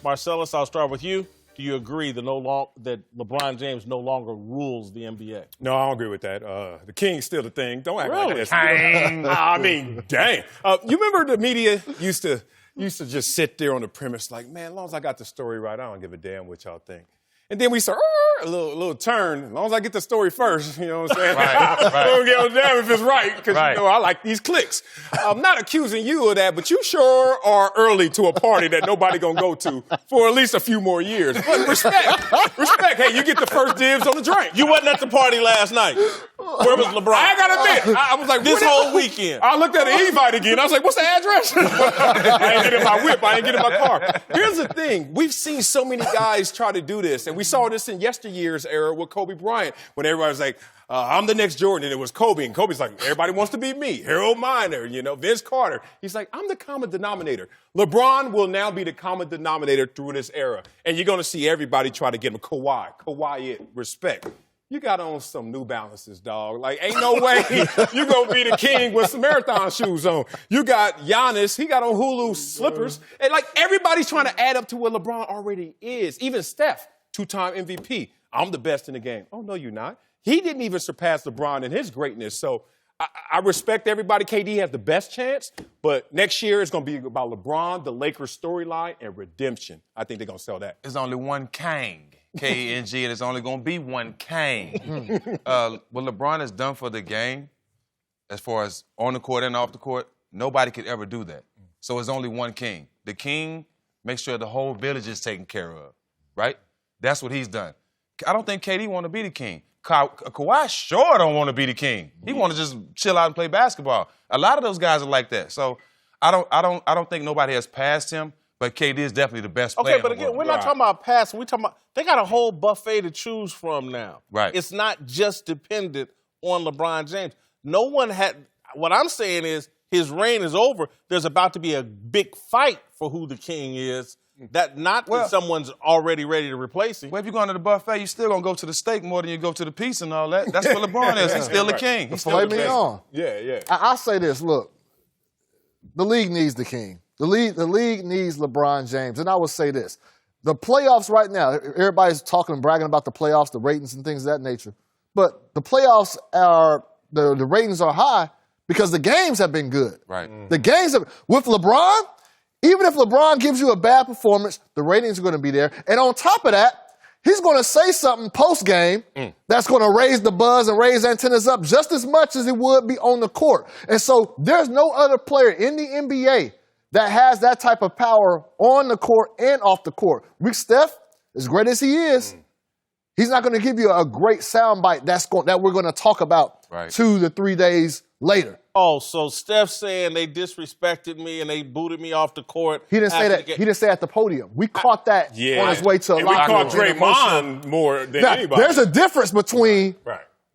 Marcellus, I'll start with you. Do you agree that LeBron James no longer rules the NBA? No, I don't agree with that. The king's still the thing. Don't act Really? like that. I mean, dang. You remember the media used to just sit there on the premise like, man, as long as I got the story right, I don't give a damn what y'all think. And then we start a little turn. As long as I get the story first, you know what I'm saying? Right. I don't give a damn if it's right because you know I like these clicks. I'm not accusing you of that, but you sure are early to a party that nobody gonna go to for at least a few more years. But respect. Hey, you get the first dibs on the drink. You wasn't at the party last night. Where was LeBron? I gotta admit, I was like, this whole weekend. I looked at the invite again. I was like, what's the address? I ain't getting my whip. I ain't getting my car. Here's the thing. We've seen so many guys try to do this, and we saw this in yesteryear's era with Kobe Bryant when everybody was like, I'm the next Jordan, and it was Kobe. And Kobe's like, everybody wants to be me. Harold Miner, Vince Carter. He's like, I'm the common denominator. LeBron will now be the common denominator through this era. And you're going to see everybody try to get him. Kawhi, respect. You got on some New Balances, dog. Like, ain't no way you going to be the king with some marathon shoes on. You got Giannis. He got on Hulu slippers. And, like, everybody's trying to add up to what LeBron already is. Even Steph, 2-time MVP. I'm the best in the game. Oh, no, you're not. He didn't even surpass LeBron in his greatness. So I respect everybody. KD has the best chance. But next year it's going to be about LeBron, the Lakers storyline, and redemption. I think they're going to sell that. There's only one king. K-N-G, and there's only going to be one king. What LeBron has done for the game, as far as on the court and off the court, nobody could ever do that. So it's only one king. The king makes sure the whole village is taken care of, right? That's what he's done. I don't think KD want to be the king. Kawhi sure don't want to be the king. He want to just chill out and play basketball. A lot of those guys are like that. So I don't think nobody has passed him. But KD is definitely the best player. Okay, but again, we're not talking about passing. We're talking about they got a whole buffet to choose from now. Right. It's not just dependent on LeBron James. No one had. What I'm saying is his reign is over. There's about to be a big fight for who the king is. That someone's already ready to replace him. Well, if you're going to the buffet, you're still going to go to the steak more than you go to the pizza and all that. That's what LeBron is. He's still the king. He's still the king. Yeah. I'll say this. Look, the league needs the king. The league needs LeBron James. And I will say this. The playoffs right now, everybody's talking and bragging about the playoffs, the ratings and things of that nature. But the playoffs the ratings are high because the games have been good. Right. The games with LeBron, even if LeBron gives you a bad performance, the ratings are going to be there. And on top of that, he's going to say something post-game that's going to raise the buzz and raise antennas up just as much as it would be on the court. And so there's no other player in the NBA that has that type of power on the court and off the court. Steph, as great as he is, he's not going to give you a great soundbite that we're going to talk about 2 to 3 days later. Oh, so Steph saying they disrespected me and they booted me off the court. He didn't say that. He didn't say at the podium. We caught that on his way to a locker room. We caught Draymond more than anybody. There's a difference between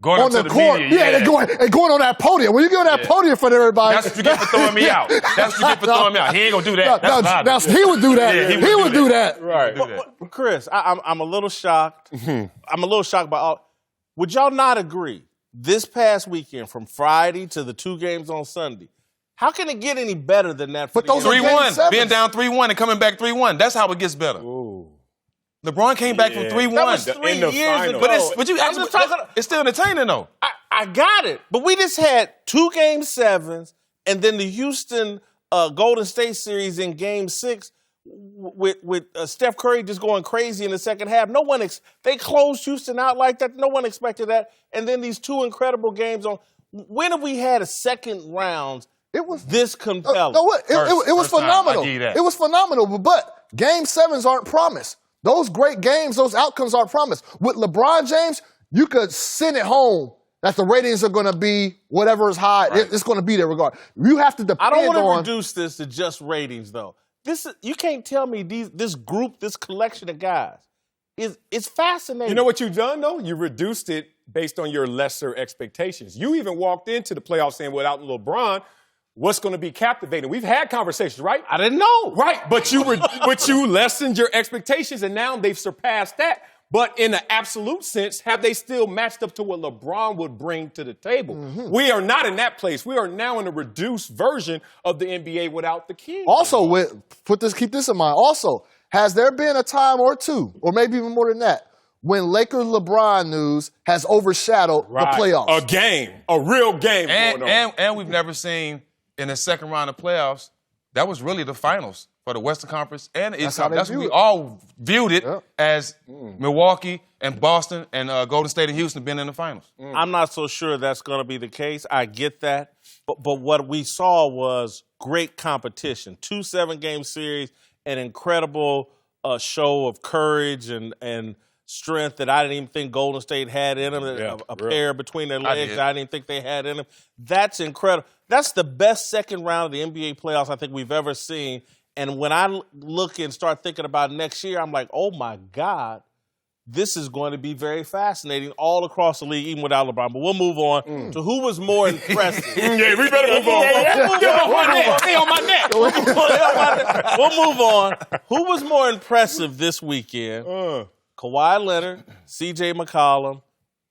going on the court, and going on that podium. When you get on that podium for everybody, that's what you get for throwing me out. That's what you get for throwing me out. He ain't gonna do that. Now, he would do that. Yeah, he would do that. Right. But Chris, I'm a little shocked. I'm a little shocked by all. Would y'all not agree? This past weekend, from Friday to the 2 games on Sunday, how can it get any better than that? But those 3-1, being down 3-1 and coming back 3-1. That's how it gets better. Ooh. LeBron came back from 3-1. That was 3 years ago. It's still entertaining, though. I got it. But we just had 2 Game 7s and then the Houston Golden State series in Game 6 with Steph Curry just going crazy in the second half. They closed Houston out like that. No one expected that. And then these 2 incredible games on. When have we had a second round this compelling? It was phenomenal. It was phenomenal. But Game 7s aren't promised. Those great games, those outcomes aren't promised. With LeBron James, you could send it home that the ratings are going to be whatever is high. It's going to be there regardless. You have to depend on. I don't want to reduce this to just ratings, though. You can't tell me this group, this collection of guys, it's fascinating. You know what you've done, though? You reduced it based on your lesser expectations. You even walked into the playoffs saying, without LeBron, what's going to be captivating? We've had conversations, right? I didn't know. Right, but you lessened your expectations, and now they've surpassed that. But in an absolute sense, have they still matched up to what LeBron would bring to the table? Mm-hmm. We are not in that place. We are now in a reduced version of the NBA without the king. Also, keep this in mind. Also, Has there been a time or two, or maybe even more than that, when Lakers LeBron news has overshadowed the playoffs? A game, a real game going on. And we've never seen in the second round of playoffs, that was really the finals for the Western Conference and the East Conference. That's what we all viewed it as Milwaukee and Boston and Golden State and Houston being in the finals. I'm not so sure that's going to be the case. I get that. But what we saw was great competition. 2 7-game series, an incredible show of courage and strength that I didn't even think Golden State had in them, a pair between their legs that I didn't think they had in them. That's incredible. That's the best second round of the NBA playoffs I think we've ever seen. And when I look and start thinking about next year, I'm like, oh, my God, this is going to be very fascinating all across the league, even without LeBron. But we'll move on to who was more impressive. Yeah, we better move on. Get off my neck. Stay on my neck. We'll move on. Who was more impressive this weekend? Kawhi Leonard, C.J. McCollum,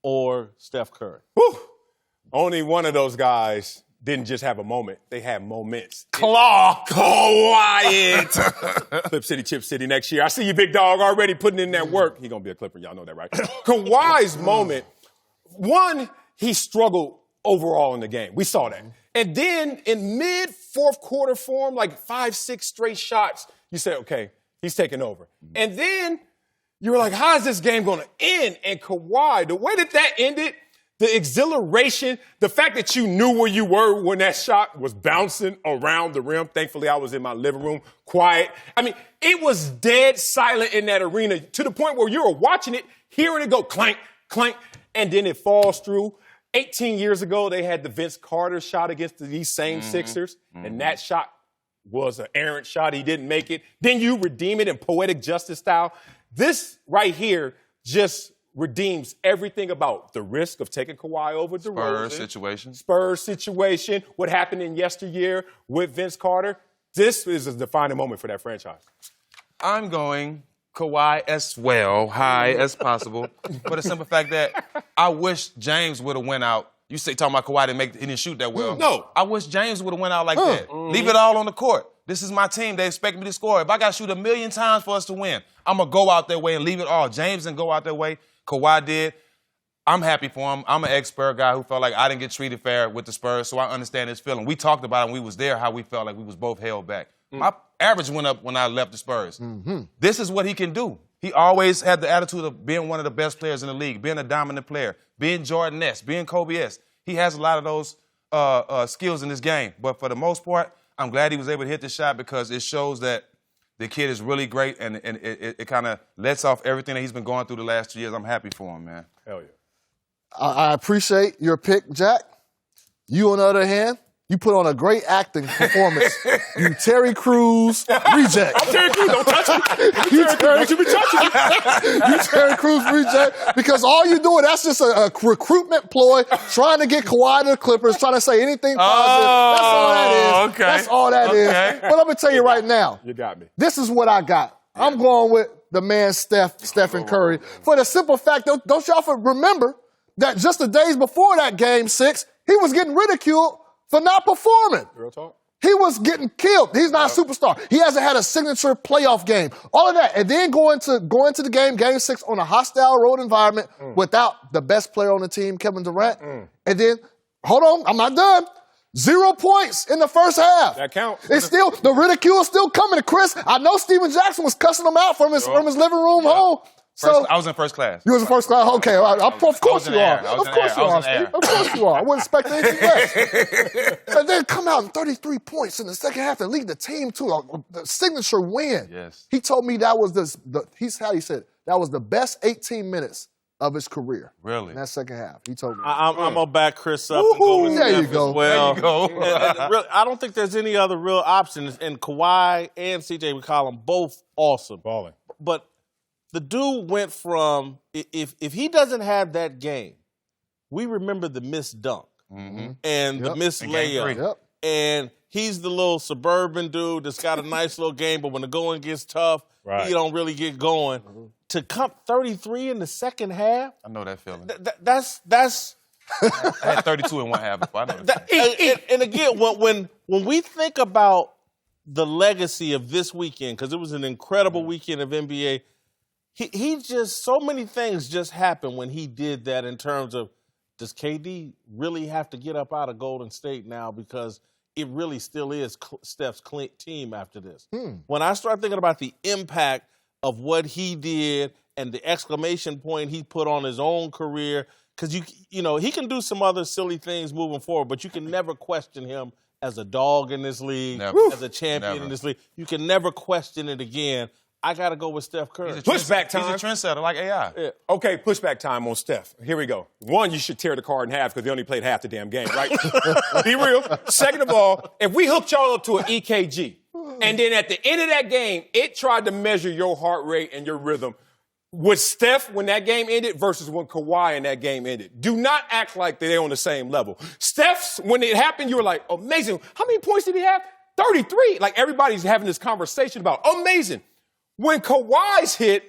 or Steph Curry? Whew. Only one of those guys didn't just have a moment. They had moments. Quiet. Clip City, Chip City next year. I see you, big dog, already putting in that work. He going to be a Clipper. Y'all know that, right? Kawhi's moment, one, he struggled overall in the game. We saw that. And then in mid-fourth quarter form, like 5-6 straight shots, you said, okay, he's taking over. And then you were like, how is this game going to end? And Kawhi, the way that ended, the exhilaration, the fact that you knew where you were when that shot was bouncing around the rim. Thankfully, I was in my living room, quiet. I mean, it was dead silent in that arena to the point where you were watching it, hearing it go clank, clank, and then it falls through. 18 years ago, they had the Vince Carter shot against these same Sixers, and that shot was an errant shot. He didn't make it. Then you redeem it in poetic justice style. This right here just redeems everything about the risk of taking Kawhi over DeRozan. Spurs situation. What happened in yesteryear with Vince Carter. This is a defining moment for that franchise. I'm going Kawhi as well, high as possible, for the simple fact that I wish James would have went out. You say talking about Kawhi he didn't shoot that well. No. I wish James would have went out like that. Leave it all on the court. This is my team. They expect me to score. If I got to shoot 1,000,000 times for us to win, I'm going to go out that way and leave it all. James didn't go out that way. Kawhi did. I'm happy for him. I'm an ex-Spurs guy who felt like I didn't get treated fair with the Spurs, so I understand his feeling. We talked about it when we was there, how we felt like we was both held back. My average went up when I left the Spurs. This is what he can do. He always had the attitude of being one of the best players in the league, being a dominant player, being Jordan-esque, being Kobe-esque. He has a lot of those skills in this game. But for the most part, I'm glad he was able to hit the shot because it shows that the kid is really great, and it kind of lets off everything that he's been going through the last 2 years. I'm happy for him, man. Hell yeah. I appreciate your pick, Jack. You, on the other hand, you put on a great acting performance. You Terry Crews reject. I'm Terry Crews. Don't touch me. Don't you be touching me. You Terry Crews reject because all you doing, that's just a recruitment ploy, trying to get Kawhi to the Clippers, trying to say anything positive. That's all that is. Okay. That's all that is. But let me tell you right now. You got me. This is what I got. I'm going with the man Stephen Curry. For the simple fact, don't y'all remember that just the days before that Game 6, he was getting ridiculed for not performing. Real talk. He was getting killed. He's not a superstar. He hasn't had a signature playoff game. All of that. And then going to the Game 6 on a hostile road environment without the best player on the team, Kevin Durant. And then, hold on, I'm not done. 0 points in the first half. That counts. It's still, the ridicule is still coming. Chris, I know Steven Jackson was cussing him out from his living room home. So, I was in first class. You was in first class? Okay. Of course you are. Of course you are, Steve. Of course you are. I wouldn't expect anything less. And then come out in 33 points in the second half and lead the team to a signature win. Yes. He told me that was he said that was the best 18 minutes of his career. Really? In that second half. He told me. I'm going to back Chris up and go with There Steph you go. as well. There you go. And really, I don't think there's any other real options. And Kawhi and C.J. McCollum, both awesome. Balling. But the dude went from, if he doesn't have that game, we remember the missed dunk and the missed layup. Yep. And he's the little suburban dude that's got a nice little game, but when the going gets tough, he don't really get going. To come 33 in the second half, I know that feeling. That's I had 32 in one half before. I know that. and again, when we think about the legacy of this weekend, because it was an incredible weekend of NBA, he just, so many things just happened when he did that in terms of, does KD really have to get up out of Golden State now because it really still is Steph's team after this? When I start thinking about the impact of what he did and the exclamation point he put on his own career, because you know, he can do some other silly things moving forward, but you can never question him as a dog in this league, as a champion in this league. You can never question it again. I got to go with Steph Curry. Pushback time. He's a trendsetter like AI. Yeah. Okay, pushback time on Steph. Here we go. One, you should tear the card in half because they only played half the damn game, right? Be real. Second of all, if we hooked y'all up to an EKG, and then at the end of that game, it tried to measure your heart rate and your rhythm, with Steph when that game ended versus when Kawhi and that game ended. Do not act like they're on the same level. Steph's, when it happened, you were like, amazing. How many points did he have? 33. Like, everybody's having this conversation about amazing. When Kawhi's hit,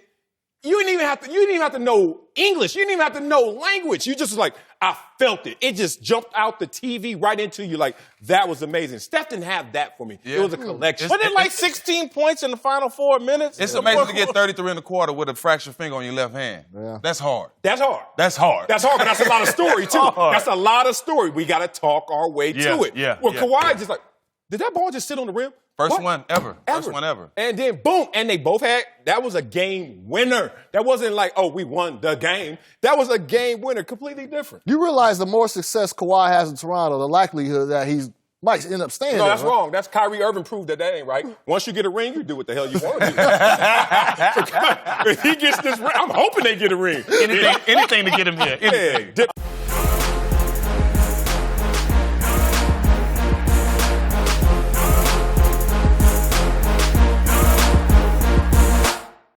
you didn't even have to know English. You didn't even have to know language. You just was like, I felt it. It just jumped out the TV right into you like, that was amazing. Steph didn't have that for me. It was a collection. Wasn't it like 16 points in the final 4 minutes? It's amazing to get 33 in the quarter with a fractured finger on your left hand. Yeah. That's hard. That's hard. That's hard. That's hard, but that's a lot of story, too. That's a lot of story. We got to talk our way to it. Well, Kawhi just like, did that ball just sit on the rim? First one ever. First one ever. And then, boom, and they both had, that was a game winner. That wasn't like, oh, we won the game. That was a game winner, completely different. You realize the more success Kawhi has in Toronto, the likelihood that he might end up staying there. No, that's right? wrong. That's Kyrie Irving proved that ain't right. Once you get a ring, you do what the hell you want to do. If he gets this ring, I'm hoping they get a ring. Anything to get him here. Yeah,